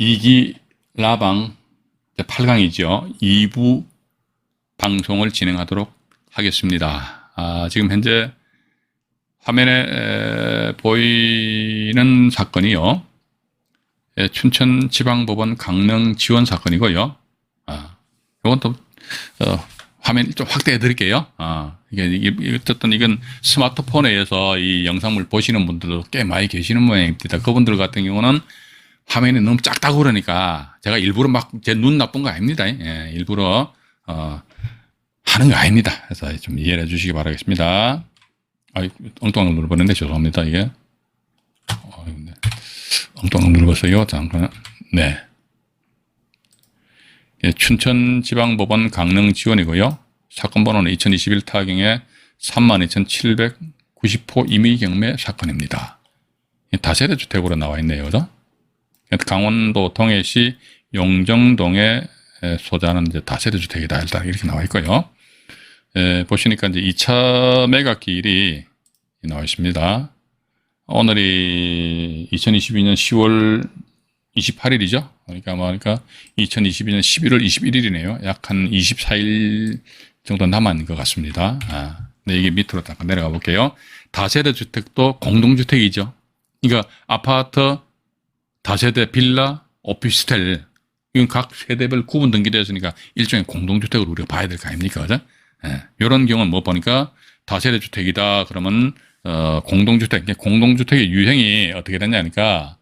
2기 라방 8강이죠. 2부 방송을 진행하도록 하겠습니다. 지금 현재 화면에 보이는 사건이요. 춘천지방법원 강릉 지원 사건이고요. 이건 또 화면 좀 확대해 드릴게요. 이게 어쨌든 이건 스마트폰에 의해서 이 영상을 보시는 분들도 꽤 많이 계시는 모양입니다. 그분들 같은 경우는 화면이 너무 작다고 그러니까 제가 일부러 막 제 눈 나쁜 거 아닙니다. 일부러 하는 거 아닙니다. 그래서 좀 이해해 주시기 바라겠습니다. 엉뚱한 눌러버렸는데 죄송합니다. 이게 엉뚱한 눌러봤어요. 잠깐. 네. 춘천지방법원 강릉 지원이고요. 사건 번호는 2021 타경의 32,790호 임의경매 사건입니다. 다세대 주택으로 나와 있네요. 그죠? 강원도 동해시 용정동에 소재하는 이제 다세대 주택이다. 일단 이렇게 나와 있고요. 보시니까 이제 2차 매각기일이 나와 있습니다. 오늘이 2022년 10월 28일이죠. 그러니까 2022년 11월 21일이네요. 약 한 24일 정도 남은 것 같습니다. 네, 이게 밑으로 잠깐 내려가 볼게요. 다세대 주택도 공동주택이죠. 그러니까 아파트, 다세대 빌라, 오피스텔, 이건 각 세대별 구분 등기되었으니까 일종의 공동주택으로 우리가 봐야 될 거 아닙니까? 그죠? 이런 경우는 뭐 보니까 다세대 주택이다. 그러면 공동주택, 공동주택의 유형이 어떻게 되냐니까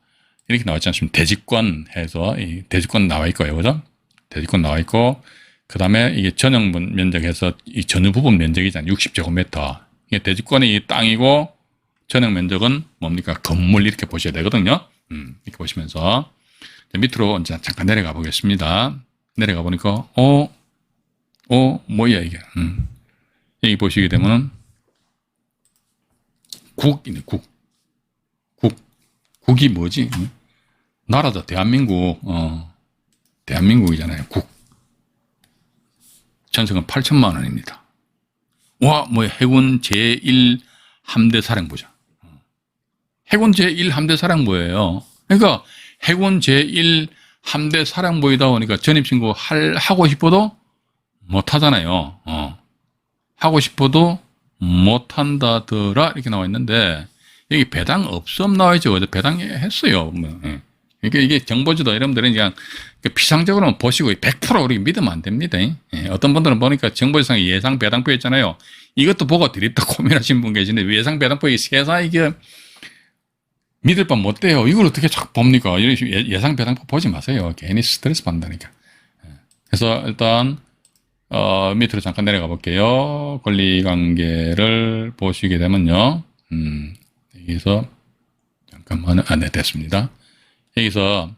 이렇게 나와 있지 않습니까? 대지권 해서 이 대지권 나와 있고요. 그죠? 대지권 나와 있고 그다음에 이게 전용 면적에서 이 전유 부분 면적이잖아요. 60제곱미터. 이게 대지권이 땅이고 전용 면적은 뭡니까? 건물 이렇게 보셔야 되거든요. 이렇게 보시면서 밑으로 이제 잠깐 내려가 보겠습니다. 내려가 보니까 뭐야 이게? 여기 보시게 되면은 국이네. 국이 뭐지? 나라죠. 대한민국. 대한민국이잖아요. 국. 전세금 8천만 원입니다. 와, 뭐 해군 제1함대 사령부죠. 해군 제1함대 사령부예요. 그러니까 해군 제1함대 사령부이다 보니까 전입신고 하고 싶어도 못 하잖아요. 하고 싶어도 못 한다더라 이렇게 나와 있는데 여기 배당 없음 나와 있죠. 배당 했어요. 이게 정보지도 여러분들은 그냥 피상적으로만 보시고 100% 우리 믿으면 안 됩니다. 어떤 분들은 보니까 정보지상에 예상 배당표 있잖아요. 이것도 보고 드립다 고민하신 분 계신데 예상 배당표 세상에 이게 믿을 바 못 돼요. 이걸 어떻게 자꾸 봅니까? 예상 배당표 보지 마세요. 괜히 스트레스 받는다니까. 그래서 일단 밑으로 잠깐 내려가 볼게요. 권리관계를 보시게 되면요. 여기서 잠깐만, 네, 됐습니다. 여기서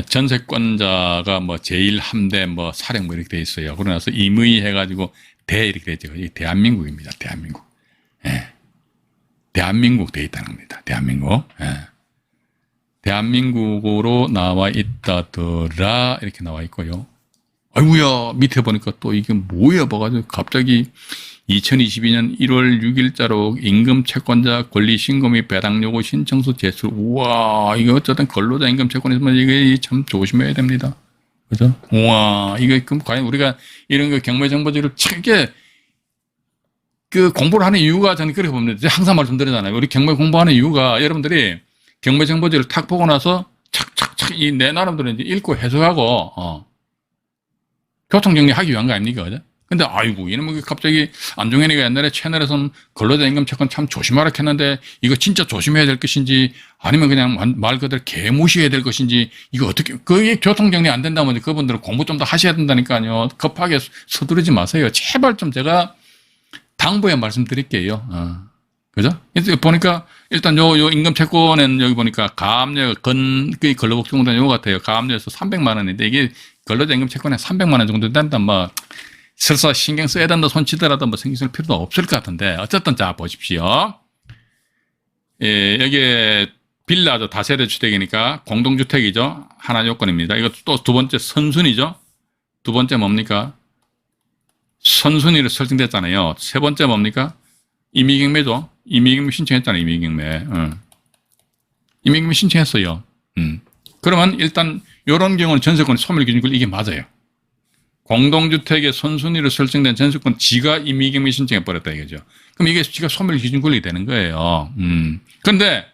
전세권자가 뭐 제1함대 뭐 사령 뭐 이렇게 돼 있어요. 그러고 나서 임의 해가지고 대 이렇게 돼 있죠. 이게 대한민국입니다. 대한민국. 대한민국 돼 있다는 겁니다. 대한민국. 대한민국으로 나와 있다더라 이렇게 나와 있고요. 아이고야, 밑에 보니까 또 이게 뭐야 봐가지고 갑자기 2022년 1월 6일자로 임금 채권자 권리 신고 및 배당 요구 신청서 제출. 우와, 이거 어쨌든 근로자 임금 채권이지만 이게 참 조심해야 됩니다. 그죠? 우와, 이거 그럼 과연 우리가 이런 거 경매 정보지를 책에 공부를 하는 이유가 저는 그렇게 봅니다. 항상 말씀드리잖아요. 우리 경매 공부하는 이유가 여러분들이 경매 정보지를 탁 보고 나서 착착착 내 나름대로 이제 읽고 해석하고 교통정리하기 위한 거 아닙니까? 그죠? 근데 아이고 이놈의 갑자기 안종현이가 옛날에 채널에서는 근로자 임금 채권 참 조심하라 했는데 이거 진짜 조심해야 될 것인지 아니면 그냥 말 그대로 개무시해야 될 것인지 이거 어떻게 그게 교통정리 안 된다면 그분들은 공부 좀 더 하셔야 된다니까요. 급하게 서두르지 마세요. 제발 좀 제가 당부에 말씀드릴게요. 그죠? 보니까 일단 요 임금 채권에는 여기 보니까 가압류 그 근로복지공단 요거 같아요. 가압류에서 300만 원인데 이게 근로자 임금 채권에 300만 원 정도 된다. 뭐 설사 신경 써야 된다 손치더라도 뭐 신경 쓸 필요도 없을 것 같은데 어쨌든 자 보십시오. 여기에 빌라죠. 다세대 주택이니까 공동주택이죠. 하나 요건입니다. 이거 또 두 번째 선순위죠. 두 번째 뭡니까? 선순위로 설정됐잖아요. 세 번째 뭡니까? 임의경매죠. 임의경매 신청했잖아요. 임의경매. 임의경매 신청했어요. 그러면 일단 이런 경우는 전세권 소멸기준권리 이게 맞아요. 공동주택의 선순위로 설정된 전세권 지가 임의경매 신청해 버렸다 이거죠. 그럼 이게 지가 소멸기준권리 되는 거예요. 그런데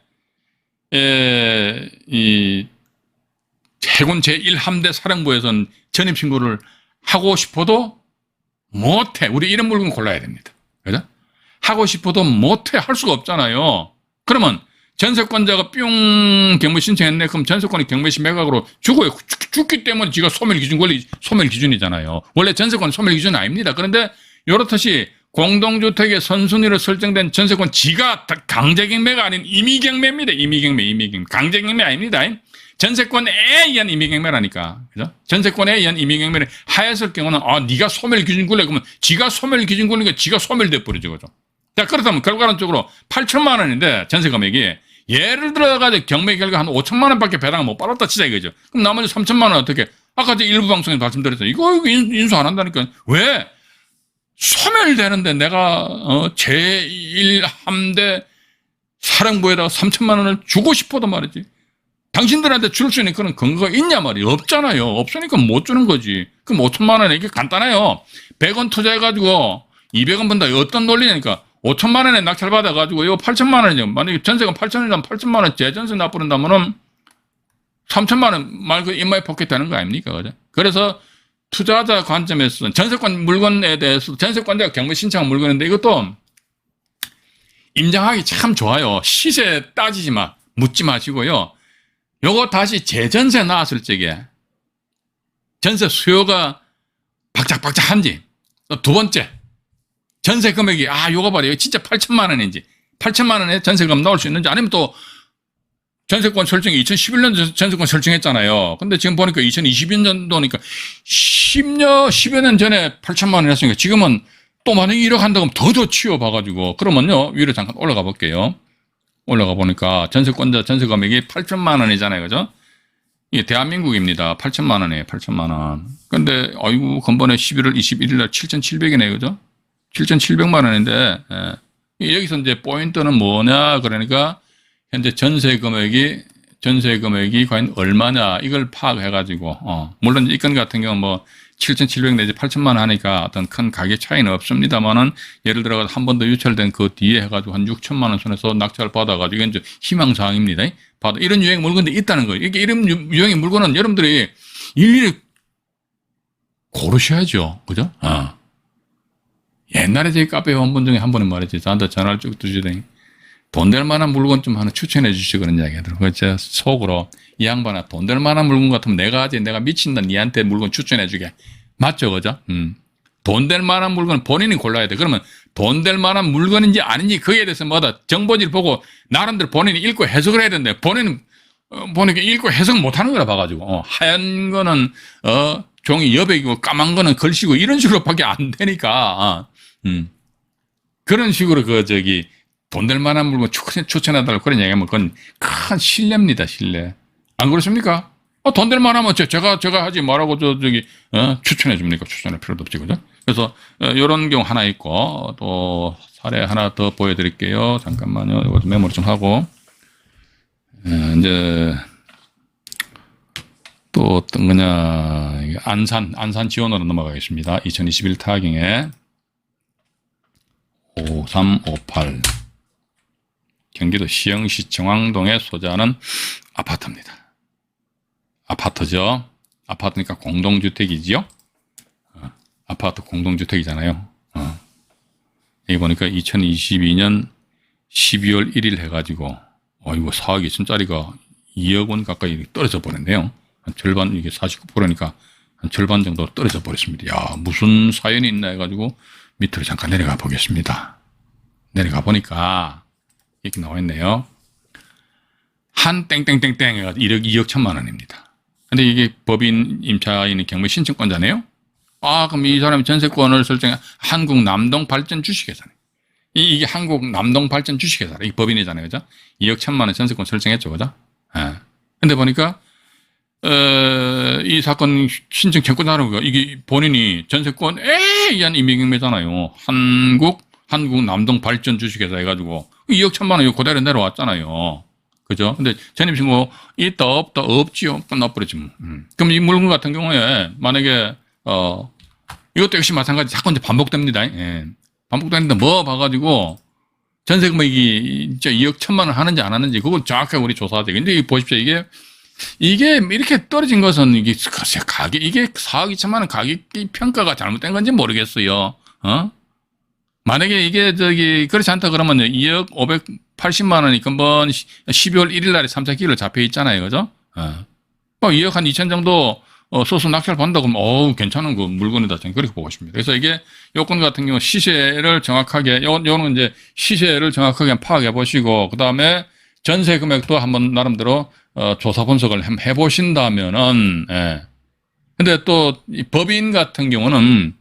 이 해군 제1함대 사령부에서는 전입신고를 하고 싶어도 못해. 우리 이런 물건 골라야 됩니다. 그죠? 하고 싶어도 못해. 할 수가 없잖아요. 그러면 전세권자가 뿅 경매 신청했네. 그럼 전세권이 경매시 매각으로 죽어요. 죽기 때문에 지가 소멸기준이잖아요. 원래 전세권 소멸기준은 아닙니다. 그런데 이렇듯이 공동주택의 선순위로 설정된 전세권 지가 강제경매가 아닌 임의경매입니다. 임의경매. 강제경매 아닙니다. 전세권에 의한 임의경매라니까. 그죠? 전세권에 의한 임의경매를 하였을 경우는, 네가 소멸기준권리, 그러면 지가 소멸기준권리가 지가 소멸돼 버리죠. 그죠? 자, 그렇다면 결과론적으로 8천만 원인데, 전세 금액이, 예를 들어가지고 경매 결과 한 5천만 원밖에 배당을 못 받았다 치자 이거죠. 그럼 나머지 3천만 원 어떻게? 아까 일부 방송에서 말씀드렸잖아요. 이거 인수 안 한다니까. 왜? 소멸되는데 내가, 제1함대 사령부에다가 3천만 원을 주고 싶어도 말이지. 당신들한테 줄 수 있는 그런 근거가 있냐 말이에요. 없잖아요. 없으니까 못 주는 거지. 그럼 5천만 원 이게 간단해요. 100원 투자해가지고 200원 번다. 어떤 논리냐니까. 5천만 원에 낙찰받아가지고 이거 8천만 원이죠. 만약에 전세가 8천원이면 8천만 원 재전세 납부한다면은 3천만 원 말고 인마이 포켓 되는 거 아닙니까? 그죠? 그래서 투자자 관점에서 전세권 물건에 대해서 전세권자가 경매 신청한 물건인데 이것도 임장하기 참 좋아요. 시세 따지지 마. 묻지 마시고요. 요거 다시 재전세 나왔을 적에 전세 수요가 박작박작한지 또 두 번째 전세 금액이 요거 봐요. 진짜 8천만 원인지 8천만 원에 전세금 나올 수 있는지 아니면 또 전세권 설정이 2011년 전세권 설정했잖아요. 근데 지금 보니까 2022년도니까 10여 년 전에 8천만 원 했으니까 지금은 또 만약에 1억 한다고 하면 더 좋지요 봐가지고 그러면요 위로 잠깐 올라가 볼게요. 올라가 보니까 전세권자 전세 금액이 8천만 원이잖아요. 그죠? 이게 대한민국입니다. 8천만 원이에요. 8천만 원. 근데 아이고 건번에 11월 21일 날 7,700이네요. 그죠? 7,700만 원인데 여기서 이제 포인트는 뭐냐 그러니까 현재 전세 금액이 과연 얼마냐 이걸 파악해 가지고 물론 이 건 같은 경우는 뭐 7,700 내지 8천만 원 하니까 어떤 큰 가격 차이는 없습니다만은 예를 들어 한 번 더 유찰된 그 뒤에 해가지고 한 6천만 원 선에서 낙찰 받아가지고 이건 이제 희망사항입니다. 이런 유형의 물건들이 있다는 거예요. 이게 이런 유형의 물건은 여러분들이 일일이 고르셔야죠. 그죠? 옛날에 저희 카페 회원분 중에 한 분이 말했지. 저한테 전화를 쭉 두시더니 돈 될 만한 물건 좀 하나 추천해 주시고 그런 이야기 하더라고요. 그래서 속으로 이 양반아 돈 될 만한 물건 같으면 내가 하지 내가 미친다 니한테 물건 추천해 주게. 맞죠? 그죠? 돈 될 만한 물건 본인이 골라야 돼. 그러면 돈 될 만한 물건인지 아닌지 그에 대해서 뭐다 정보지를 보고 나름대로 본인이 읽고 해석을 해야 되는데 본인은 보니까 읽고 해석 못 하는 거라 봐가지고 하얀 거는 종이 여백이고 까만 거는 글씨고 이런 식으로밖에 안 되니까 그런 식으로 돈 될 만한 물건 추천해달라고 그런 얘기하면 그건 큰 신뢰입니다, 신뢰. 안 그렇습니까? 돈 될 만하면 제가 하지 말라고 추천해 줍니까? 추천할 필요도 없지, 그죠? 그래서, 요런 경우 하나 있고, 또, 사례 하나 더 보여드릴게요. 잠깐만요. 이것도 메모를 좀 하고. 이제, 또 어떤 거냐. 안산 지원으로 넘어가겠습니다. 2021 타경에 5358. 경기도 시흥시 정왕동에 소재하는 아파트입니다. 아파트죠. 아파트니까 공동주택이지요. 아파트 공동주택이잖아요. 여기 보니까 2022년 12월 1일 해가지고 이거 4억 2천짜리가 2억 원 가까이 떨어져 버렸네요. 한 절반, 이게 49%니까 한 절반 정도 떨어져 버렸습니다. 야, 무슨 사연이 있나 해가지고 밑으로 잠깐 내려가 보겠습니다. 내려가 보니까 이렇게 나와 있네요. 한 땡땡땡땡 해가지고 2억 1천만 원입니다. 근데 이게 법인 임차인이 경매 신청권자네요. 그럼 이 사람이 전세권을 설정해 한국 남동 발전 주식회사네. 이게 한국 남동 발전 주식회사. 이게 법인이잖아요. 그죠? 2억 1천만 원 전세권 설정했죠. 그죠? 근데 보니까, 이 사건 신청 청구자는 이게 본인이 전세권에 의한 임의경매잖아요. 한국 남동 발전 주식회사 해가지고 2억 1천만 원 이거 그대로 내려왔잖아요. 그죠? 근데 전입신고 있다, 없다, 없지요. 끝나버리지 뭐. 그럼 이 물건 같은 경우에 만약에, 이것도 역시 마찬가지 자꾸 이제 반복됩니다. 예. 반복되는데 뭐 봐가지고 전세 금액이 진짜 2억 1천만 원 하는지 안 하는지 그걸 정확하게 우리 조사하죠. 근데 보십시오. 이게 이렇게 떨어진 것은 이게 글쎄 가격 이게 4억 2천만 원 가격 평가가 잘못된 건지 모르겠어요. 만약에 이게 그렇지 않다 그러면 2억 580만 원이 금번 12월 1일 날에 3차 기일로 잡혀 있잖아요. 그죠? 2억 한 2천 정도 소송 낙찰 받는다고 하면 괜찮은 그 물건이다. 저는 그렇게 보고 싶습니다. 그래서 이게 요건 같은 경우 시세를 정확하게 요거는 이제 시세를 정확하게 파악해 보시고 그다음에 전세 금액도 한번 나름대로 조사 분석을 해 보신다면은 예. 근데 또 이 법인 같은 경우는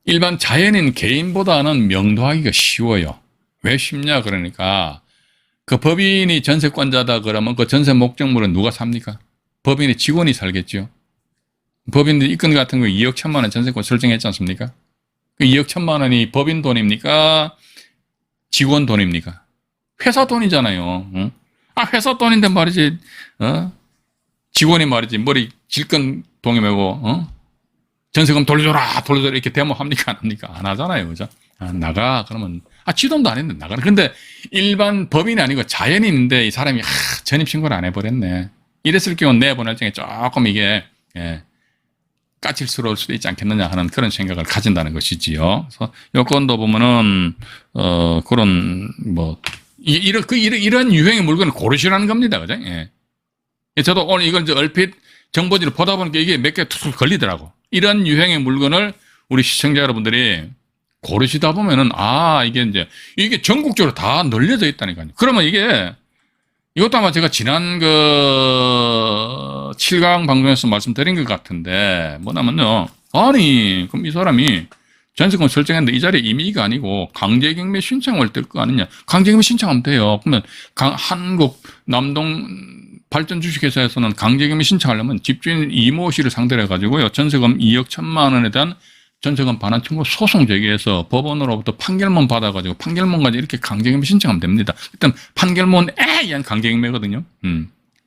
일반 자연인 개인보다는 명도하기가 쉬워요. 왜 쉽냐 그러니까 그 법인이 전세권자다 그러면 그 전세 목적물은 누가 삽니까? 법인의 직원이 살겠죠. 법인들 입건 같은 거 2억 1천만 원 전세권 설정했지 않습니까? 그 2억 1천만 원이 법인 돈입니까? 직원 돈입니까? 회사 돈이잖아요. 응? 회사 돈인데 말이지, 직원이 말이지, 머리 질끈 동에 메고, 전세금 돌려줘라, 돌려줘라, 이렇게 데모합니까? 안 합니까? 안 하잖아요. 그죠? 나가. 그러면, 지돈도 안 했는데 나가. 근데 일반 법인이 아니고 자연인인데 이 사람이, 전입신고를 안 해버렸네. 이랬을 경우 내보낼 적에 조금 이게, 까칠스러울 수도 있지 않겠느냐 하는 그런 생각을 가진다는 것이지요. 그래서 여건도 보면은, 그런, 이런 유형의 물건을 고르시라는 겁니다. 그죠? 예. 저도 오늘 이걸 이제 얼핏 정보지를 보다 보니까 이게 몇 개 툭 걸리더라고. 이런 유형의 물건을 우리 시청자 여러분들이 고르시다 보면은, 이게 전국적으로 다 널려져 있다니까요. 그러면 이것도 아마 제가 지난 7강 방송에서 말씀드린 것 같은데, 뭐냐면요. 그럼 이 사람이 전세권 설정했는데 이 자리에 임의가 아니고 강제경매 신청을 뜰 거 아니냐. 강제경매 신청하면 돼요. 그러면 한국 남동 발전 주식회사에서는 강제경매 신청하려면 집주인 이모 씨를 상대로 해가지고요. 전세금 2억 1천만 원에 대한 전세금 반환 청구 소송 제기해서 법원으로부터 판결문 받아가지고 판결문까지 이렇게 강제경매 신청하면 됩니다. 일단 판결문에 의한 강제경매거든요.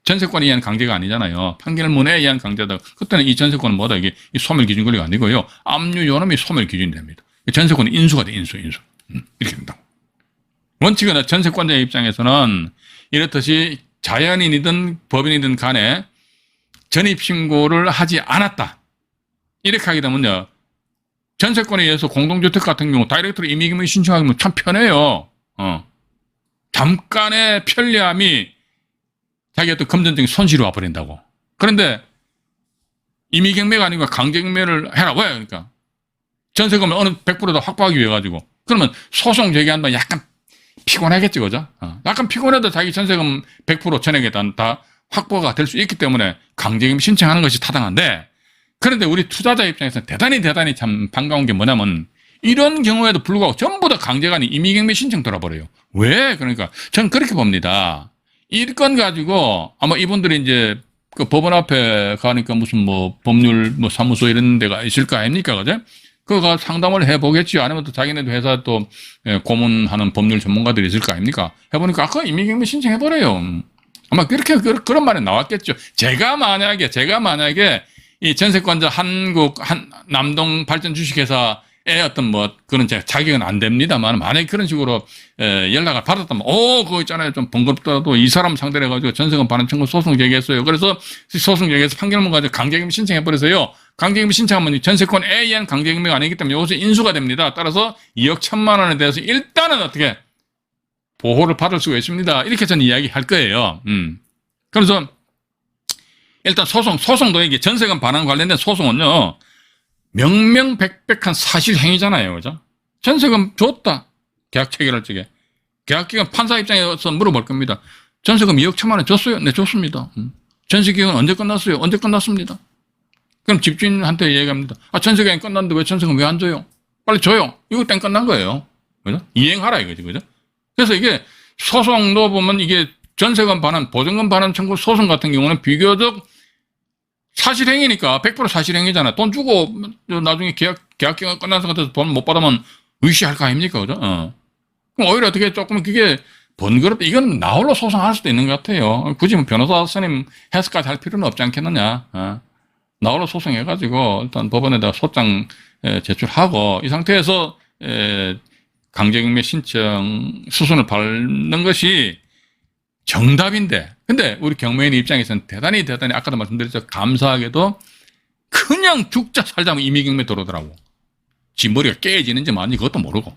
전세권에 의한 강제가 아니잖아요. 판결문에 의한 강제다. 그때는 이 전세권은 뭐다? 이게 소멸 기준 권리가 아니고요. 압류 요놈이 소멸 기준이 됩니다. 전세권은 인수가 돼, 인수. 이렇게 된다고. 원칙은 전세권자의 입장에서는 이렇듯이 자연인이든 법인이든 간에 전입신고를 하지 않았다. 이렇게 하게 되면요. 전세권에 의해서 공동주택 같은 경우 다이렉트로 임의금을 신청하면 참 편해요. 잠깐의 편리함이 자기가 또 금전적인 손실이 와버린다고. 그런데 임의경매가 아니고 강제경매를 해라. 왜? 그러니까 전세금을 어느 100%다 확보하기 위해 가지고. 그러면 소송 제기한다 약간 피곤하겠지, 그죠? 약간 피곤해도 자기 전세금 100% 전액에 다 확보가 될 수 있기 때문에 강제경매 신청하는 것이 타당한데, 그런데 우리 투자자 입장에서는 대단히 참 반가운 게 뭐냐면 이런 경우에도 불구하고 전부 다 강제가 아닌 임의경매 신청 돌아버려요. 왜? 그러니까 저는 그렇게 봅니다. 이건 가지고 아마 이분들이 이제 그 법원 앞에 가니까 무슨 법률 사무소 이런 데가 있을 거 아닙니까? 그죠? 그거 상담을 해보겠지요. 아니면 또 자기네도 회사 또 고문하는 법률 전문가들이 있을 거 아닙니까? 해보니까 아까 임의경매 신청해버려요. 아마 그렇게 그런 말이 나왔겠죠. 제가 만약에 이 전세권자 남동 발전 주식회사의 어떤 그런 자격은 안 됩니다만, 만약에 그런 식으로 연락을 받았다면, 그거 있잖아요. 좀 번거롭더라도 이 사람 상대로 해가지고 전세금 반환 청구 소송 제기했어요. 그래서 소송 제기해서 판결문 가지고 강제경매 신청해버려서요. 강제경매 신청하면 전세권에 의한 강제경매가 아니기 때문에 이것이 인수가 됩니다. 따라서 2억 1천만 원에 대해서 일단은 어떻게 보호를 받을 수가 있습니다. 이렇게 저는 이야기할 거예요. 그래서 일단 소송도 이게 전세금 반환 관련된 소송은요, 명명백백한 사실행위잖아요. 그죠? 전세금 줬다. 계약 체결할 적에. 계약기간 판사 입장에서 물어볼 겁니다. 전세금 2억 1천만 원 줬어요? 네, 줬습니다. 전세기간 언제 끝났어요? 언제 끝났습니다. 그럼 집주인한테 얘기합니다. 전세기간이 끝났는데 왜 전세금 왜 안 줘요? 빨리 줘요. 이거 땡 끝난 거예요. 그죠? 이행하라 이거지. 그죠? 그래서 이게 소송도 보면 이게 전세금 반환, 보증금 반환 청구 소송 같은 경우는 비교적 사실행위니까 100% 사실행위잖아. 돈 주고 나중에 계약기간 끝나서 돈 못 받으면 의시할 거 아닙니까? 그죠? 그럼 오히려 어떻게 조금 그게 번거롭다. 이건 나홀로 소송할 수도 있는 것 같아요. 굳이 뭐 변호사 선임 해석까지 할 필요는 없지 않겠느냐. 나홀로 소송해가지고 일단 법원에다가 소장 제출하고 이 상태에서 강제경매 신청 수순을 밟는 것이 정답인데, 근데 우리 경매인 입장에서는 대단히 아까도 말씀드렸죠. 감사하게도 그냥 죽자 살자 임의경매 들어오더라고. 지 머리가 깨지는지 뭐는지 그것도 모르고.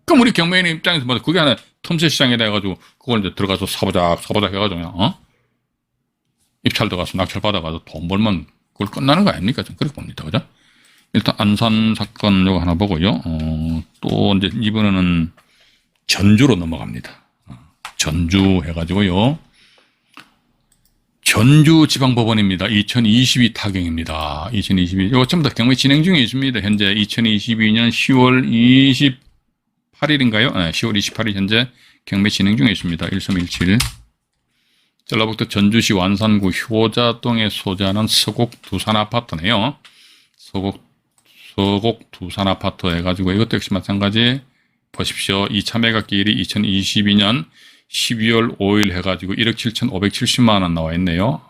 그럼 우리 경매인 입장에서 뭐 그게 하나 틈새 시장에다 해가지고 그걸 이제 들어가서 사보작 해가지고 그냥 입찰 들어가서 낙찰 받아가지고 돈 벌면 그걸 끝나는 거 아닙니까? 좀 그렇게 봅니다. 그죠? 일단 안산 사건 요거 하나 보고요. 또 이제 이번에는 전주로 넘어갑니다. 전주 해가지고요. 전주지방법원입니다. 2022 타경입니다. 2022. 이거 전부 다 경매 진행 중에 있습니다. 현재 2022년 10월 28일인가요? 네, 10월 28일 현재 경매 진행 중에 있습니다. 1317. 전라북도 전주시 완산구 효자동에 소재하는 서곡 두산 아파트네요. 서곡 두산 아파트 해가지고 이것도 역시 마찬가지 보십시오. 2차 매각기일이 2022년 12월 5일 해가지고 1억 7,570만 원 나와 있네요.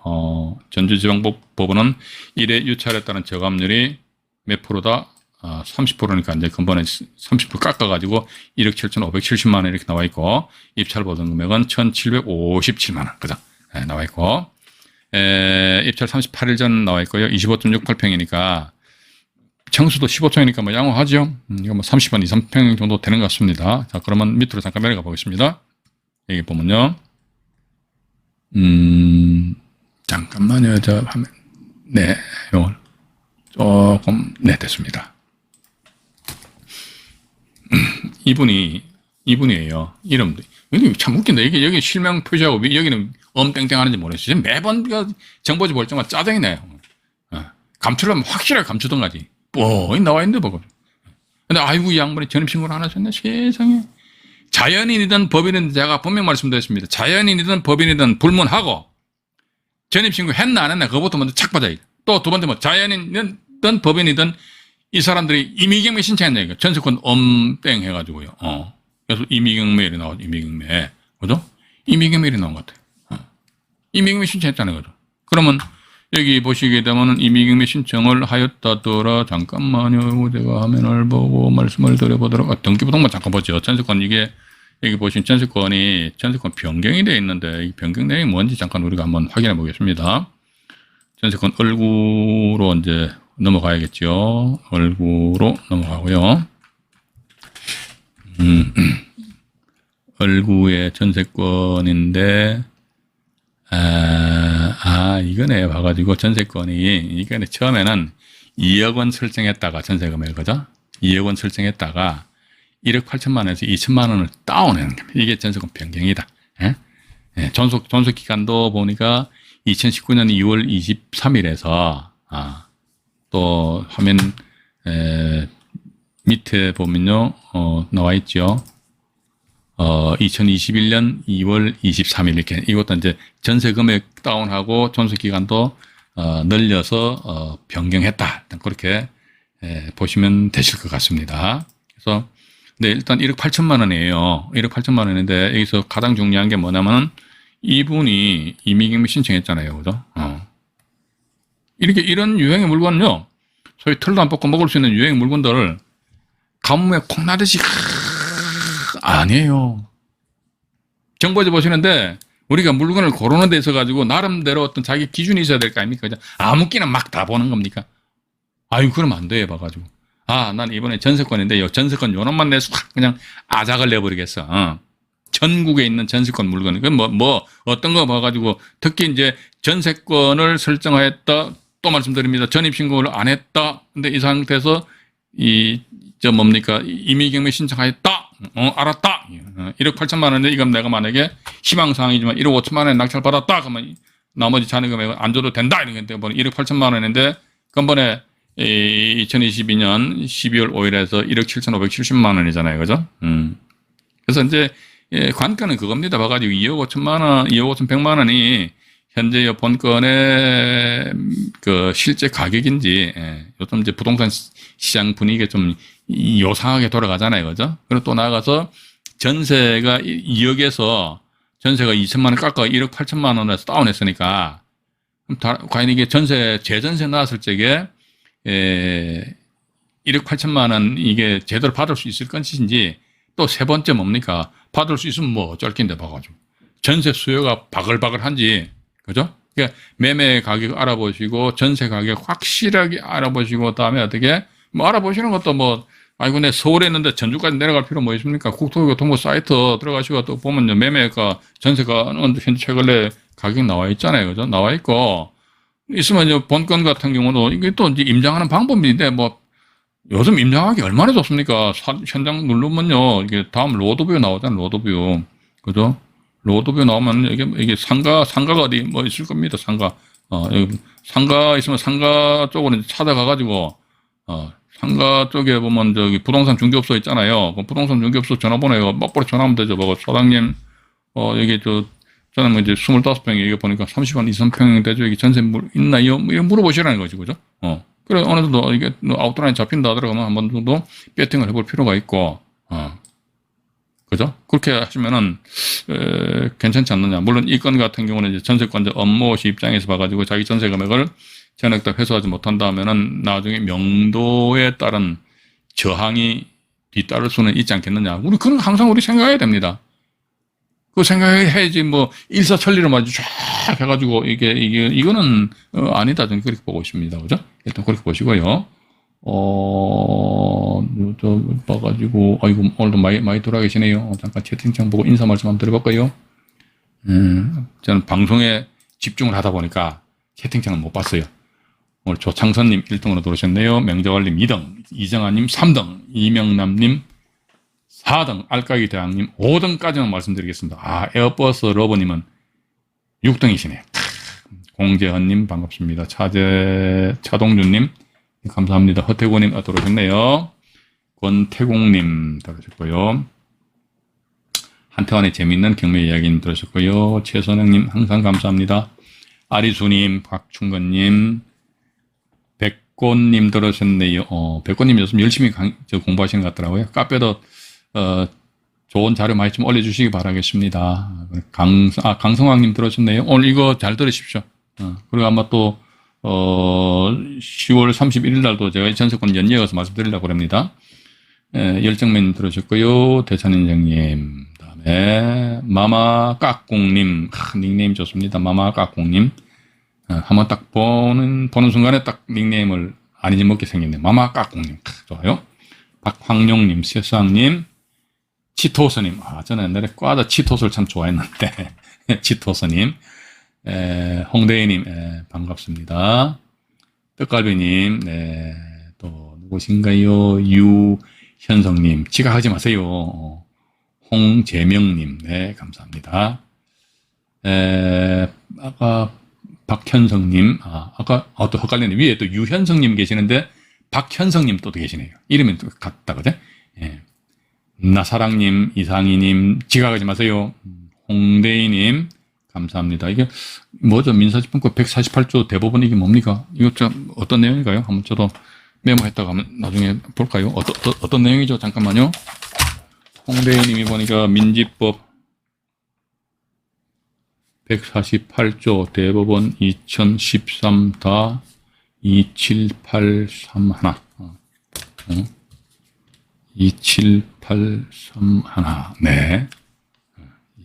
전주지방법원은 1회 유찰에 따른 저감률이 몇 프로다? 30%니까 이제 근본에 30% 깎아가지고 1억 7,570만 원 이렇게 나와 있고, 입찰 보전 금액은 1,757만 원. 그죠? 네, 나와 있고, 입찰 38일 전 나와 있고요. 25.68평이니까, 청수도 15층이니까 뭐 양호하죠? 이거 뭐 30원 2, 3평 정도 되는 것 같습니다. 자, 그러면 밑으로 잠깐 내려가 보겠습니다. 여기 보면요. 잠깐만요. 저 화면. 네, 요걸 조금, 네, 됐습니다. 이분이에요. 이름도. 여기 참 웃긴다. 여기 실명 표시하고 여기는 엄땡땡 하는지 모르겠어요. 매번 정보지 볼 때마다 짜증이 나요. 감추려면 확실하게 감추던가지. 뭐, 나와 있는데 보고. 근데 아이고, 이 양반이 전입신고를 안 하셨네. 세상에. 자연인이든 법인이든 제가 분명 말씀드렸습니다. 자연인이든 법인이든 불문하고 전입신고 했나 안 했나 그거부터 먼저 착 받아야 돼. 또 두 번째 뭐 자연인이든 법인이든 이 사람들이 임의경매 신청했냐 이거. 전세권 엄땡 해가지고요. 그래서 임의경매일이 나오죠. 임의경매. 그죠? 임의경매일이 나온 것 같아요. 임의경매 신청했다는 거죠. 그러면 여기 보시게 되면 임의경매 신청을 하였다더라. 잠깐만요. 제가 화면을 보고 말씀을 드려보도록. 등기부등본 잠깐 보죠. 전세권 이게 여기 보시면 전세권 변경이 되어 있는데 이 변경 내용이 뭔지 잠깐 우리가 한번 확인해 보겠습니다. 전세권 얼구로 이제 넘어가야겠죠. 얼구로 넘어가고요. 얼구의 전세권인데 이거네. 봐가지고 이거는 처음에는 2억 원 설정했다가 전세금액, 그죠? 2억 원 설정했다가 1억 8천만 원에서 2천만 원을 다운하는 겁니다. 이게 전세금 변경이다. 존속 기간도 보니까 2019년 2월 23일에서, 또 화면, 밑에 보면요, 나와 있죠. 2021년 2월 23일 이렇게 이것도 이제 전세 금액 다운하고 존속 기간도 늘려서 변경했다. 그렇게 보시면 되실 것 같습니다. 그래서 네, 일단 1억 8천만 원이에요. 1억 8천만 원인데 여기서 가장 중요한 게 뭐냐면은 이분이 임의경매 신청했잖아요. 그죠? 이런 유형의 물건은요, 소위 털도 안 뽑고 먹을 수 있는 유형의 물건들을 가뭄에 콩나듯이 아니에요. 정보지 보시는데 우리가 물건을 고르는 데 있어 가지고 나름대로 어떤 자기 기준이 있어야 될 거 아닙니까? 아무끼나 막 다 보는 겁니까? 아유, 그러면 안 돼. 봐가지고. 난 이번에 전세권인데 요 전세권 요놈만 내서 확 그냥 아작을 내버리겠어. 전국에 있는 전세권 물건. 어떤 거 봐가지고 특히 이제 전세권을 설정하였다. 또 말씀드립니다. 전입신고를 안 했다. 근데 이 상태에서 임의경매 신청하였다. 알았다. 1억 8천만 원인데 이건 내가 만약에 희망사항이지만 1억 5천만 원에 낙찰 받았다. 그러면 나머지 잔액 금액은 안 줘도 된다. 이런 게 1억 8천만 원인데根本에 2022년 12월 5일에서 1억 7,570만 원이잖아요. 그죠? 그래서 이제 관건은 그겁니다. 봐가지고 2억 5천만 원, 2억 5천100만 원이 현재 본건의 그 실제 가격인지, 요즘 이제 부동산 시장 분위기가 좀 요상하게 돌아가잖아요. 그죠? 그리고 또 나아가서 전세가 2억에서 전세가 2천만 원 깎아 1억 8천만 원에서 다운했으니까 과연 이게 재전세 나왔을 적에 1억 8천만 원 이게 제대로 받을 수 있을 것인지 또 세 번째 뭡니까? 받을 수 있으면 뭐 어쩔 낀데 봐가지고 전세 수요가 바글바글한지 그죠? 그러니까 매매 가격 알아보시고 전세 가격 확실하게 알아보시고 그다음에 어떻게 뭐 알아보시는 것도 뭐 아이고 내 서울에 있는데 전주까지 내려갈 필요 뭐 있습니까? 국토교통부 사이트 들어가시고 또 보면 매매가 전세가 현재 최근에 가격 나와 있잖아요, 그죠? 나와 있고 있으면 이제 본건 같은 경우도 이게 또 이제 임장하는 방법인데 뭐 요즘 임장하기 얼마나 좋습니까? 현장 누르면요 이게 다음 로드뷰 나오잖아요, 로드뷰 그죠? 로드뷰 나오면 이게 상가가 어디 뭐 있을 겁니다. 여기 상가 있으면 상가 쪽으로 찾아가가지고 상가 쪽에 보면 저기 부동산 중개업소 있잖아요. 그 부동산 중개업소 전화번호에 막바로 전화하면 되죠. 뭐 사장님 여기 저는 뭐 이제 25평에 이게 보니까 30만 23평 되죠. 이게 전세 있나요? 이런 물어보시라는 거지, 그죠? 그래 어느 정도 이게 아웃라인 잡힌다 하더라면 한 번 정도 배팅을 해볼 필요가 있고 그죠? 그렇게 하시면은 괜찮지 않느냐. 물론 이 건 같은 경우는 이제 전세권자 엄모 씨 입장에서 봐가지고 자기 전세 금액을 전액 다 회수하지 못한다 하면은 나중에 명도에 따른 저항이 뒤따를 수는 있지 않겠느냐. 우리 그런 거 항상 우리 생각해야 됩니다. 그 생각해야지 뭐 일사천리로 마주 쫙 해가지고 이거는 아니다. 저는 그렇게 보고 있습니다. 그죠? 일단 그렇게 보시고요. 봐가지고, 아이고, 오늘도 많이 돌아와 계시네요. 잠깐 채팅창 보고 인사 말씀 한번 드려볼까요? 저는 방송에 집중을 하다 보니까 채팅창을 못 봤어요. 오늘 조창선님 1등으로 들어오셨네요. 명자월님 2등, 이정아님 3등, 이명남님 4등, 알까기 대왕님 5등까지만 말씀드리겠습니다. 에어버스 러버님은 6등이시네요. 공재헌님 반갑습니다. 차동준님 감사합니다. 허태고님 들어오셨네요. 권태공님 들어오셨고요. 한태환의 재미있는 경매 이야기님 들어오셨고요. 최선영님 항상 감사합니다. 아리수님, 박충건님, 백꽃님 들어오셨네요. 백꽃님 요즘 열심히 공부하시는 것 같더라고요. 카페도 좋은 자료 많이 좀 올려주시기 바라겠습니다. 강성왕님 들어오셨네요. 오늘 이거 잘 들으십시오. 그리고 아마 또 10월 31일 날도 제가 전세권 연이어서 말씀드리려고 합니다. 열정맨 들어오셨고요. 대찬인장님, 다음에 마마깍꿍님, 닉네임 좋습니다. 마마깍꿍님. 한번 딱 보는 순간에 딱 닉네임을 아니지 먹게 생겼네. 마마깍꿍님, 좋아요. 박황룡님, 세상님, 치토스님. 저는 옛날에 과자 치토스를 참 좋아했는데, 치토스님. 홍대희님, 반갑습니다. 떡갈비님, 또, 누구신가요? 유현성님, 지각하지 마세요. 홍재명님, 감사합니다. 아까 박현성님, 또 헷갈리네. 위에 또 유현성님 계시는데, 박현성님 또 계시네요. 이름이 또 같다, 그죠? 나사랑님, 이상희님, 지각하지 마세요. 홍대희님, 감사합니다. 이게 뭐죠? 민사집행법 148조 대법원 이게 뭡니까? 이거 좀 어떤 내용인가요? 한번 저도 메모했다가 한번 나중에 볼까요? 어떤 내용이죠? 잠깐만요. 홍대희님이 보니까 민지법 148조 대법원 2013다 27831 27831 네.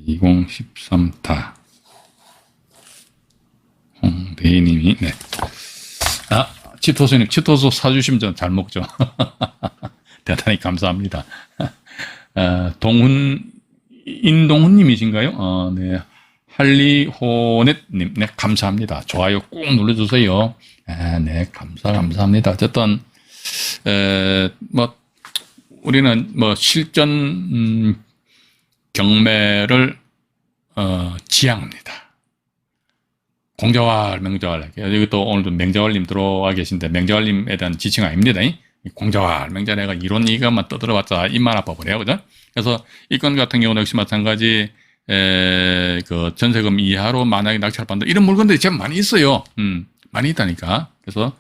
2013다 홍대희님이 치토스님 치토스 사주시면 전 잘 먹죠. 대단히 감사합니다. 인동훈님이신가요? 네. 할리호넷님, 감사합니다. 좋아요 꾹 눌러주세요. 네, 감사합니다. 어쨌든, 우리는 실전, 경매를, 지향합니다. 공자왈, 명자왈. 여기 또 오늘도 명자왈님 들어와 계신데, 명자왈님에 대한 지칭 아닙니다. 공자왈, 명자왈가 이론 이것만 떠들어봤자 입만 아파버려요. 그죠? 그래서 이 건 같은 경우는 역시 마찬가지, 그 전세금 이하로 만약에 낙찰을 받는다. 이런 물건들이 참 많이 있어요. 많이 있다니까. 그래서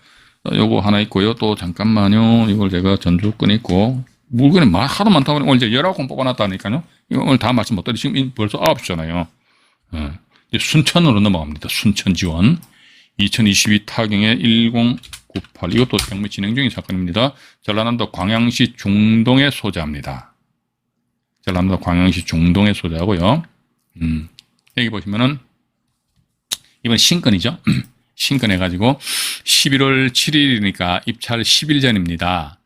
요거 하나 있고요. 또 잠깐만요. 이걸 제가 전주권 있고, 물건이 하도 많다고 오늘 이제 19건 뽑아놨다니까요. 이거 오늘 다 말씀 못 드리 지금 벌써 9시잖아요. 이제 순천으로 넘어갑니다. 순천 지원. 2022 타경의 1098. 이것도 경매 진행 중인 사건입니다. 전라남도 광양시 중동의 소재입니다. 전라남도 광양시 중동의 소재하고요. 여기 보시면은 이번 신건이죠. 신건 해가지고 11월 7일이니까 입찰 10일 전입니다.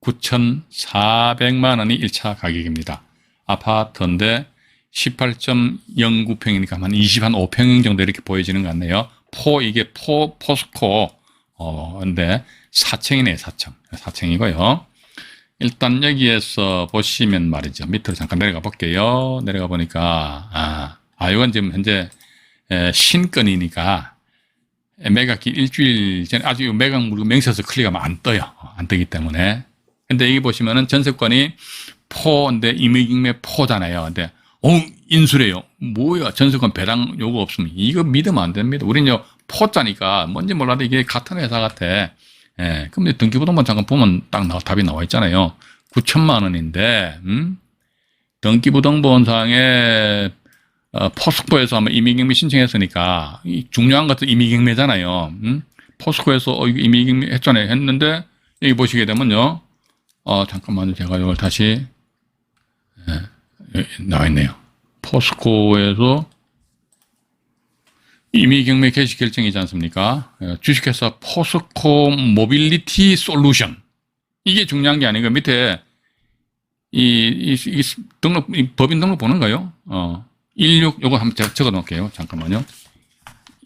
9,400만 원이 1차 가격입니다. 아파트인데 18.09평이니까 한 25평 정도 이렇게 보여지는 것 같네요. 이게 포스코, 근데 4층이네요, 4층. 4층이고요. 일단 여기에서 보시면 말이죠. 밑으로 잠깐 내려가 볼게요. 내려가 보니까, 이건 지금 현재 신건이니까 매각기 일주일 전에 아직 매각 물건 명세서 클릭하면 안 떠요. 안 뜨기 때문에. 근데 여기 보시면은 전세권이 포인데 임의경매 포잖아요. 근데 인수래요. 뭐야? 전세권 배당 요구 없으면 이거 믿으면 안 됩니다. 우리는 포자니까 뭔지 몰라도 이게 같은 회사 같아. 예. 그럼 등기부등본 잠깐 보면 딱 답이 나와 있잖아요. 9천만 원인데, 등기부등본상에 포스코에서 아마 임의경매 신청했으니까 중요한 것도 임의경매잖아요. 포스코에서 이거 임의경매 했잖아요. 했는데 여기 보시게 되면요. 잠깐만요. 제가 이걸 다시 나와 있네요. 포스코에서 임의경매 개시 결정이지 않습니까? 주식회사 포스코 모빌리티 솔루션. 이게 중요한 게 아니고 밑에 등록, 법인 등록 번호인가요? 16, 요거 한번 제가 적어 놓을게요. 잠깐만요.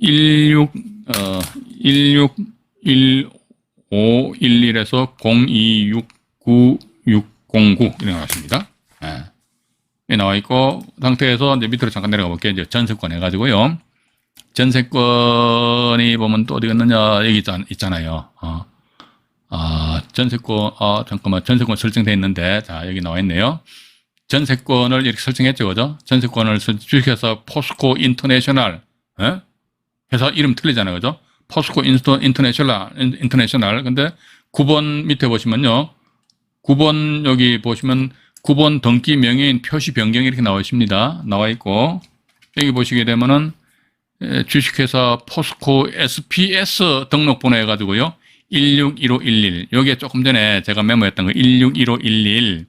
16151에서 0269609 이렇게 나왔습니다. 나와 있고, 상태에서 이제 밑으로 잠깐 내려가 볼게요. 이제 전세권 해가지고요. 전세권이 보면 또 어디 갔느냐, 여기 있잖아요. 전세권, 잠깐만, 전세권 설정되어 있는데, 자, 여기 나와 있네요. 전세권을 이렇게 설정했죠, 그죠? 전세권을 주식회사 포스코 인터내셔널, 회사 이름 틀리잖아요, 그죠? 포스코 인터내셔널. 근데 9번 밑에 보시면요. 9번 여기 보시면 9번 등기 명의인 표시 변경이 이렇게 나와 있습니다. 나와 있고, 여기 보시게 되면은 주식회사 포스코 SPS 등록번호 해가지고요. 161511. 여기에 조금 전에 제가 메모했던 거 161511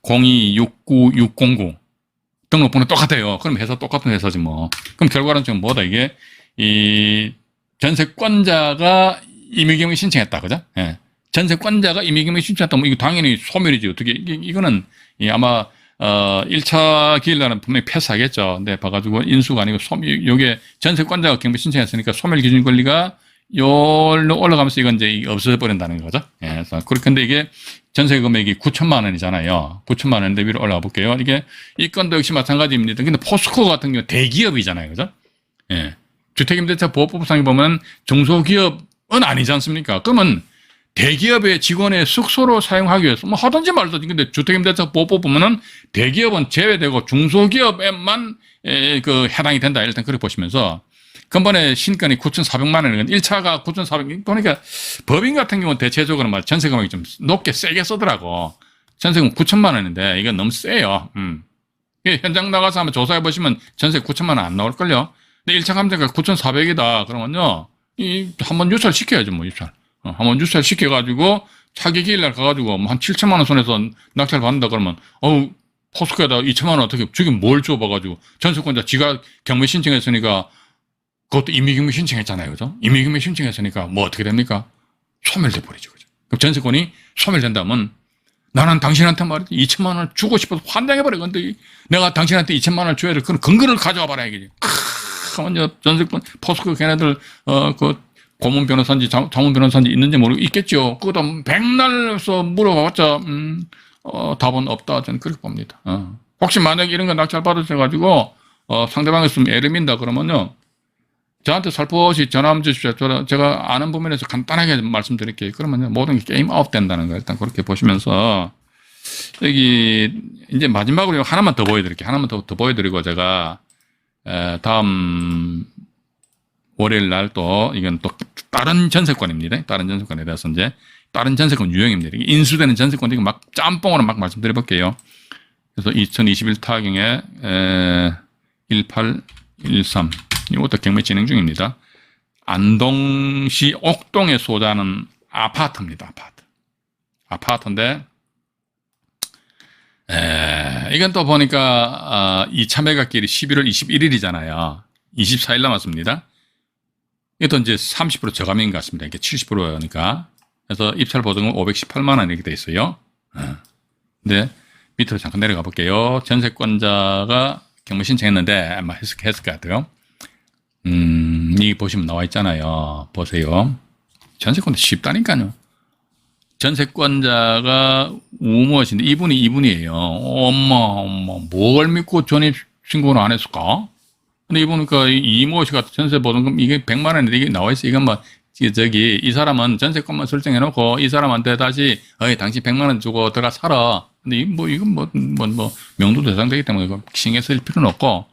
0269609 등록번호 똑같아요. 그럼 회사 똑같은 회사지 뭐. 그럼 결과는 지금 뭐다 이게 이 전세권자가 임의경매 신청했다, 그죠? 예. 전세권자가 임의경매 신청했다, 뭐 이거 당연히 소멸이지 어떻게 이거는 아마 1차 기일날은 분명히 패스하겠죠. 근데 봐가지고 인수가 아니고 요게 전세권자가 경매 신청했으니까 소멸 기준 권리가 요로 올라가면서 이건 이제 없어져버린다는 거죠. 예, 그래서 그렇게 이게 전세 금액이 9천만 원이잖아요. 9천만 원인데 위로 올라가 볼게요. 이게 이 건도 역시 마찬가지입니다. 근데 포스코 같은 경우 대기업이잖아요. 그죠? 예. 주택임대차 보호법상에 보면 중소기업은 아니지 않습니까? 그러면 대기업의 직원의 숙소로 사용하기 위해서 뭐 하든지 말든지 근데 주택임대차보호법 보면은 대기업은 제외되고 중소기업에만 해당이 된다. 일단 그렇게 보시면서 근본에 신건이 9,400만 원이건 1차가 9,400, 보니까 법인 같은 경우는 대체적으로 전세 금액이 좀 높게 세게 쓰더라고. 전세금 9천만 원인데 이건 너무 세요. 현장 나가서 한번 조사해 보시면 전세 9천만 원 안 나올걸요. 근데 1차 감정가 9,400이다. 그러면요, 한번 유찰 시켜야죠, 뭐, 유찰. 한번 유찰 시켜가지고, 차기 기일날 가가지고, 한 7천만 원 손에서 낙찰 받는다 그러면, 포스코에다 2천만 원 어떻게, 저기 뭘 줘봐가지고, 전세권자 지가 경매 신청했으니까, 그것도 임의경매 신청했잖아요, 그죠? 임의경매 신청했으니까, 뭐 어떻게 됩니까? 소멸돼 버리죠, 그죠? 그럼 전세권이 소멸된다면, 나는 당신한테 말이지, 2천만 원을 주고 싶어서 환장해버려. 근데 내가 당신한테 2천만 원을 줘야 될 그런 근거를 가져와 봐라, 이게. 먼저 전세권, 포스코 걔네들, 고문 변호사인지 자문 변호사인지 있는지 있겠죠. 그것도 백날에서 물어봤자, 답은 없다. 저는 그렇게 봅니다. 혹시 만약에 이런 거 낙찰 받으셔가지고, 상대방이 있으면 애를 민다 그러면요. 저한테 살포시 전화 한번 주십시오. 제가 아는 부분에서 간단하게 말씀드릴게요. 그러면 모든 게 게임 아웃 된다는 거 일단 그렇게 보시면서, 여기, 이제 마지막으로 하나만 더 보여드릴게요. 하나만 더 보여드리고 제가, 다음 월요일 날 또 이건 또 다른 전세권입니다. 다른 전세권에 대해서 이제 다른 전세권 유형입니다. 인수되는 전세권 이거 막 짬뽕으로 막 말씀드려 볼게요. 그래서 2021 타경에 1813 이것도 경매 진행 중입니다. 안동시 옥동에 소재하는 아파트입니다. 아파트인데 이건 또 보니까 2차 매각일이 11월 21일이잖아요. 24일 남았습니다. 이것도 이제 30% 저감인 것 같습니다. 이게 70%니까. 그래서 입찰 보증금 518만 원 이렇게 돼 있어요. 근데 밑으로 잠깐 내려가 볼게요. 전세권자가 경매 신청했는데 아마 했을 것 같아요. 이 보시면 나와 있잖아요. 보세요. 전세권자 쉽다니까요. 전세권자가 우모씨인데 이분이에요. 엄마 뭘 믿고 전입신고를 안 했을까? 근데 이분은 이모씨 같은 전세 보증금 이게 100만 원인데 이게 나와 있어. 이건 이 사람은 전세권만 설정해놓고 이 사람한테 다시 당신 100만 원 주고 들어가 살아. 근데 이건 명도 대상되기 때문에 이거 신경 쓸 필요는 없고.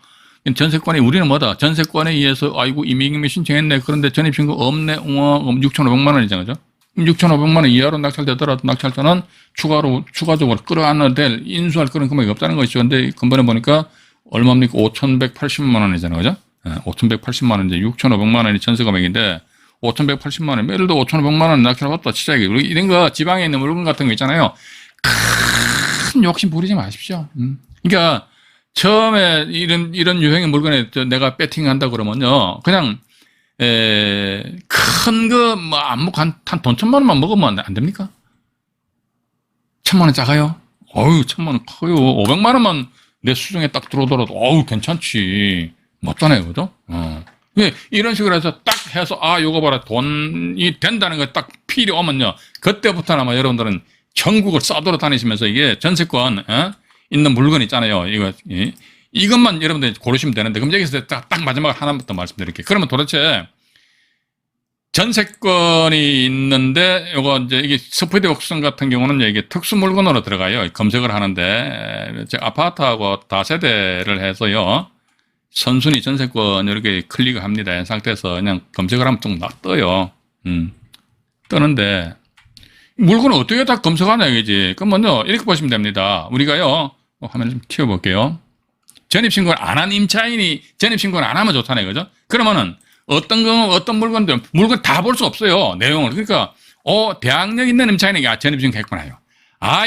전세권이 우리는 뭐다? 전세권에 의해서 아이고 임의경매 신청했네. 그런데 전입신고 없네. 6,500만 원이잖아요. 그죠? 6,500만 원 이하로 낙찰되더라도 낙찰자는 추가적으로 끌어안아야 될 인수할 그런 금액이 없다는 것이죠. 근데 근본에 보니까 얼마입니까? 5,180만 원이잖아요. 그죠? 5,180만 원, 이제 6,500만 원이 전세 금액인데 5,180만 원, 예를 들어 5,500만 원 낙찰을 받다 치자. 이런 거 지방에 있는 물건 같은 거 있잖아요. 큰 욕심 부리지 마십시오. 그러니까 처음에 이런 유형의 물건에 내가 배팅한다 그러면요. 그냥 큰 거 안 먹고 한 돈 1,000만 원만 먹으면 안 됩니까? 1,000만 원 작아요? 어유 1,000만 원 커요. 500만 원만 내 수중에 딱 들어오더라도 어우 괜찮지. 맞잖아요. 그죠? 이런 식으로 해서 딱 해서 요거 봐라 돈이 된다는 거 딱 필요 오면요. 그때부터는 아마 여러분들은 전국을 싸돌아 다니시면서 이게 전세권 있는 물건 있잖아요. 이것만 여러분들이 고르시면 되는데, 그럼 여기서 딱 마지막 하나부터 말씀드릴게요. 그러면 도대체 전세권이 있는데 요거 이제 이게 스피드 옥션 같은 경우는 이게 특수 물건으로 들어가요. 검색을 하는데 아파트하고 다세대를 해서요. 선순위 전세권 이렇게 클릭을 합니다. 이 상태에서 그냥 검색을 하면 좀 떠요. 뜨는데 물건을 어떻게 다 검색하냐 이거지. 그러면요 이렇게 보시면 됩니다. 우리가요 화면을 좀 키워볼게요. 전입신고를 안 한 임차인이 전입신고를 안 하면 좋잖아요. 그죠? 그러면은 어떤 물건 다 볼 수 없어요. 내용을. 그러니까 대항력 있는 임차인에게 전입신고 했구나요.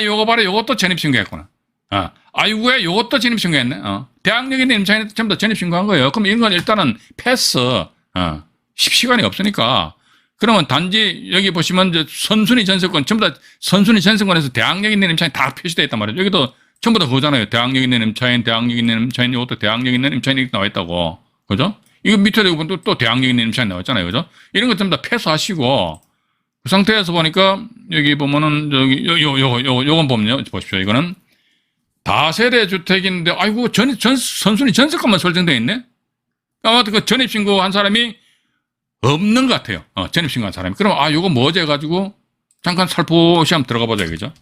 요거 봐라. 요것도 전입신고 했구나. 아이고야 요것도 전입신고 했네. 대항력 있는 임차인한테 전부 다 전입신고한 거예요. 그럼 이런 건 일단은 패스. 시간이 없으니까. 그러면 단지 여기 보시면 이제 선순위 전세권 전부 다 선순위 전세권에서 대항력 있는 임차인 다 표시되어 있단 말이에요. 여기도 전부 다 그거잖아요. 대항력 있는 임차인, 대항력 있는 임차인, 이것도 대항력 있는 임차인이 이렇게 나와 있다고. 그죠? 이거 밑에 보면 또 대항력 있는 임차인 나와 있잖아요. 그죠? 이런 것 전부 다 패스하시고, 그 상태에서 보니까, 여기 보면은, 요건 보면요. 보십시오. 이거는 다세대 주택인데, 아이고, 선순위 전세권만 설정되어 있네? 아마 그 전입신고 한 사람이 없는 것 같아요. 전입신고 한 사람이. 그럼, 요거 뭐지 해가지고, 잠깐 살포시 한번 들어가 보자. 그죠?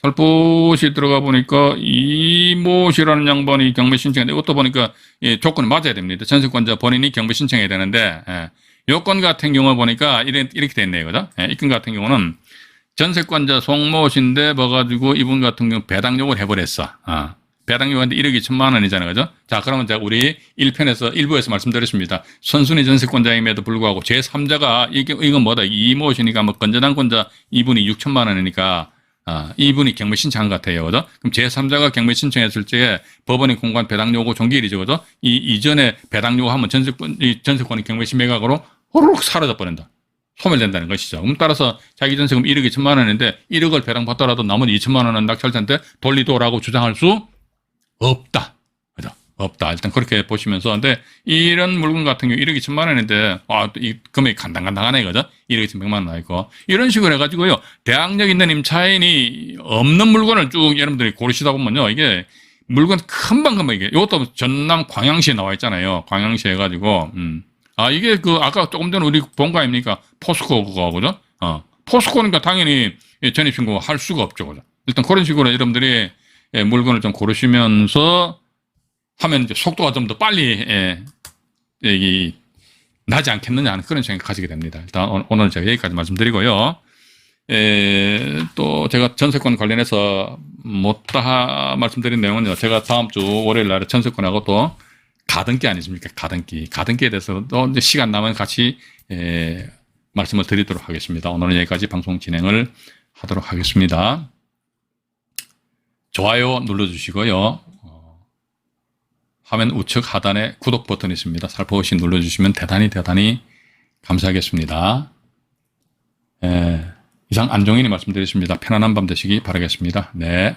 살포시 들어가 보니까 이모씨라는 양반이 경매 신청했는데 이것도 보니까 조건이 맞아야 됩니다. 전세권자 본인이 경매 신청해야 되는데 요건 같은 경우 보니까 이렇게 돼 있네요. 그죠? 이건 같은 경우는 전세권자 송모씨인데 뭐가지고 이분 같은 경우 배당요구를 해버렸어. 배당요구인데 1억 2천만 원이잖아요. 그죠? 자, 그러면 제가 우리 1부에서 말씀드렸습니다. 선순위 전세권자임에도 불구하고 제3자가 이건 뭐다? 이모씨니까 뭐 건전한권자 이분이 6천만 원이니까 이분이 경매 신청한 것 같아요. 그죠? 그럼 제3자가 경매 신청했을 때 법원이 공고한 배당 요구 종기일이죠. 그죠? 이전에 배당 요구하면 전세권이 경매 신매각으로 호로록 사라져 버린다. 소멸된다는 것이죠. 그럼 따라서 자기 전세금 1억 2천만 원인데 1억을 배당 받더라도 나머지 2천만 원은 낙찰자한테 돌리도라고 주장할 수 없다. 그죠? 없다. 일단 그렇게 보시면서. 근데 이런 물건 같은 경우 1억 2천만 원인데, 이 금액이 간당간당하네, 그죠? 1억 2,100만 원 나있고. 이런 식으로 해가지고요, 대항력 있는 임차인이 없는 물건을 쭉 여러분들이 고르시다 보면요, 이게 물건 금방금방 이게, 이것도 전남 광양시에 나와 있잖아요. 광양시 해가지고, 이게 아까 조금 전에 우리 본 거 아닙니까? 포스코 그거, 그죠? 포스코니까 당연히 전입신고 할 수가 없죠, 그죠? 일단 그런 식으로 여러분들이 물건을 좀 고르시면서 하면 이제 속도가 좀 더 빨리 나지 않겠느냐 하는 그런 생각 가지게 됩니다. 일단 오늘 제가 여기까지 말씀드리고요. 또 제가 전세권 관련해서 못다 말씀드린 내용은요. 제가 다음 주 월요일 날에 전석권하고 또 가등기 아니십니까? 가등기. 가등기에 대해서도 이제 시간 나면 같이 말씀을 드리도록 하겠습니다. 오늘은 여기까지 방송 진행을 하도록 하겠습니다. 좋아요 눌러주시고요. 화면 우측 하단에 구독 버튼이 있습니다. 살포시 눌러주시면 대단히 감사하겠습니다. 이상 안종인이 말씀드렸습니다. 편안한 밤 되시기 바라겠습니다. 네,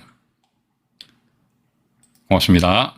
고맙습니다.